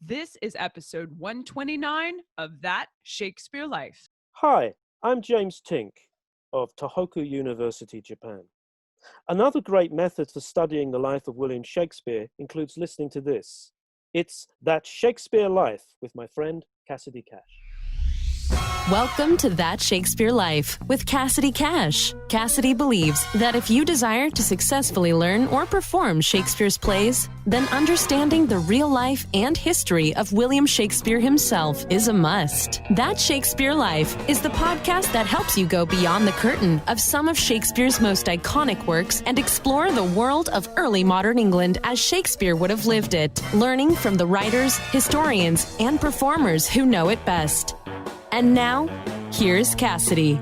This is episode 129 of That Shakespeare Life. Hi, I'm James Tink of Tohoku University, Japan. Another great method for studying the life of William Shakespeare includes listening to this. It's That Shakespeare Life with my friend Cassidy Cash. Welcome to That Shakespeare Life with Cassidy Cash. Cassidy believes that if you desire to successfully learn or perform Shakespeare's plays, then understanding the real life and history of William Shakespeare himself is a must. That Shakespeare Life is the podcast that helps you go beyond the curtain of some of Shakespeare's most iconic works and explore the world of early modern England as Shakespeare would have lived it, learning from the writers, historians, and performers who know it best. And now, here's Cassidy.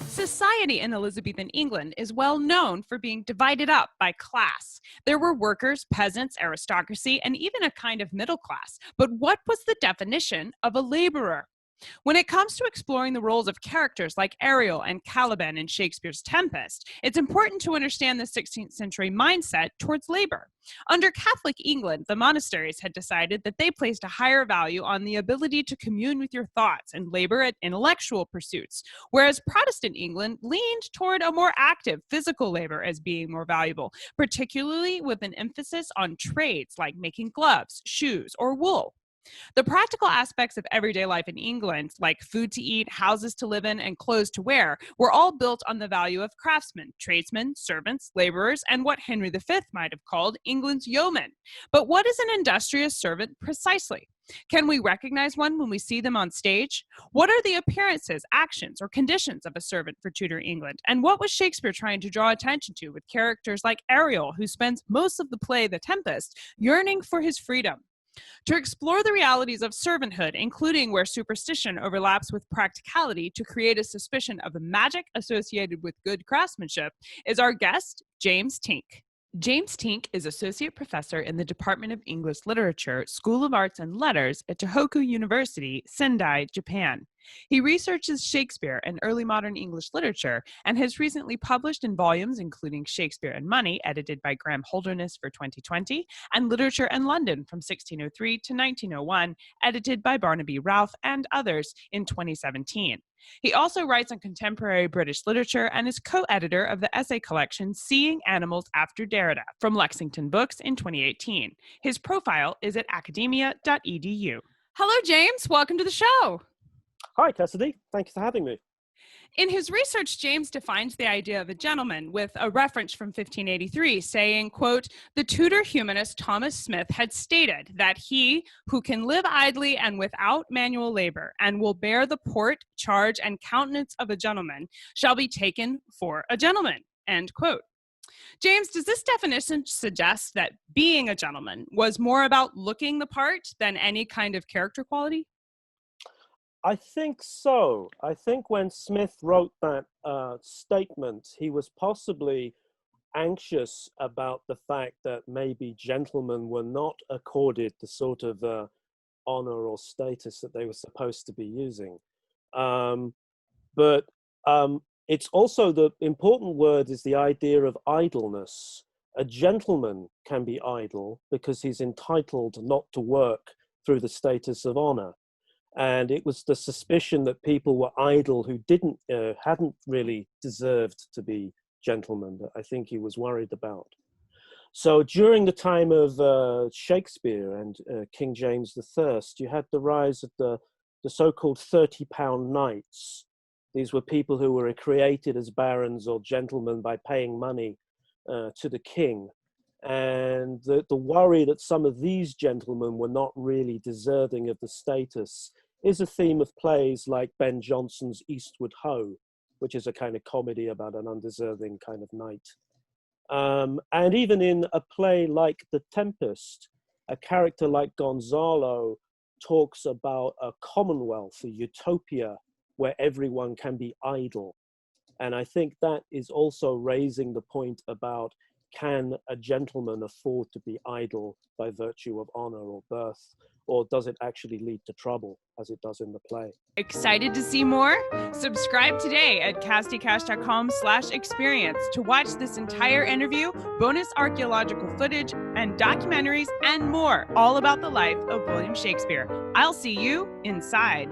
Society in Elizabethan England is well known for being divided up by class. There were workers, peasants, aristocracy, and even a kind of middle class. But what was the definition of a laborer? When it comes to exploring the roles of characters like Ariel and Caliban in Shakespeare's Tempest, it's important to understand the 16th century mindset towards labor. Under Catholic England, the monasteries had decided that they placed a higher value on the ability to commune with your thoughts and labor at intellectual pursuits, whereas Protestant England leaned toward a more active physical labor as being more valuable, particularly with an emphasis on trades like making gloves, shoes, or wool. The practical aspects of everyday life in England, like food to eat, houses to live in, and clothes to wear, were all built on the value of craftsmen, tradesmen, servants, laborers, and what Henry V might have called England's yeomen. But what is an industrious servant precisely? Can we recognize one when we see them on stage? What are the appearances, actions, or conditions of a servant for Tudor England? And what was Shakespeare trying to draw attention to with characters like Ariel, who spends most of the play The Tempest yearning for his freedom? To explore the realities of servanthood, including where superstition overlaps with practicality to create a suspicion of magic associated with good craftsmanship, is our guest, James Tink. James Tink is Associate Professor in the Department of English Literature, School of Arts and Letters at Tohoku University, Sendai, Japan. He researches Shakespeare and early modern English literature and has recently published in volumes including Shakespeare and Money, edited by Graham Holderness for 2020, and Literature and London from 1603 to 1901, edited by Barnaby Ralph and others in 2017. He also writes on contemporary British literature and is co-editor of the essay collection Seeing Animals After Derrida from Lexington Books in 2018. His profile is at academia.edu. Hello, James. Welcome to the show. Hi, Cassidy. Thank you for having me. In his research, James defines the idea of a gentleman with a reference from 1583 saying, quote, "The Tudor humanist Thomas Smith had stated that he who can live idly and without manual labor and will bear the port, charge, and countenance of a gentleman shall be taken for a gentleman," end quote. James, does this definition suggest that being a gentleman was more about looking the part than any kind of character quality? I think so. I think when Smith wrote that statement, he was possibly anxious about the fact that maybe gentlemen were not accorded the sort of honor or status that they were supposed to be using. But it's also the important word is the idea of idleness. A gentleman can be idle because he's entitled not to work through the status of honor. And it was the suspicion that people were idle who hadn't really deserved to be gentlemen that I think he was worried about. So during the time of Shakespeare and King James I, you had the rise of the so-called 30-pound knights. These were people who were created as barons or gentlemen by paying money to the king. And the worry that some of these gentlemen were not really deserving of the status is a theme of plays like Ben Jonson's Eastward Ho, which is a kind of comedy about an undeserving kind of knight. And even in a play like The Tempest, a character like Gonzalo talks about a commonwealth, a utopia, where everyone can be idle. And I think that is also raising the point about can a gentleman afford to be idle by virtue of honor or birth? Or does it actually lead to trouble, as it does in the play? Excited to see more? Subscribe today at cassidycash.com/experience to watch this entire interview, bonus archaeological footage, and documentaries, and more, all about the life of William Shakespeare. I'll see you inside.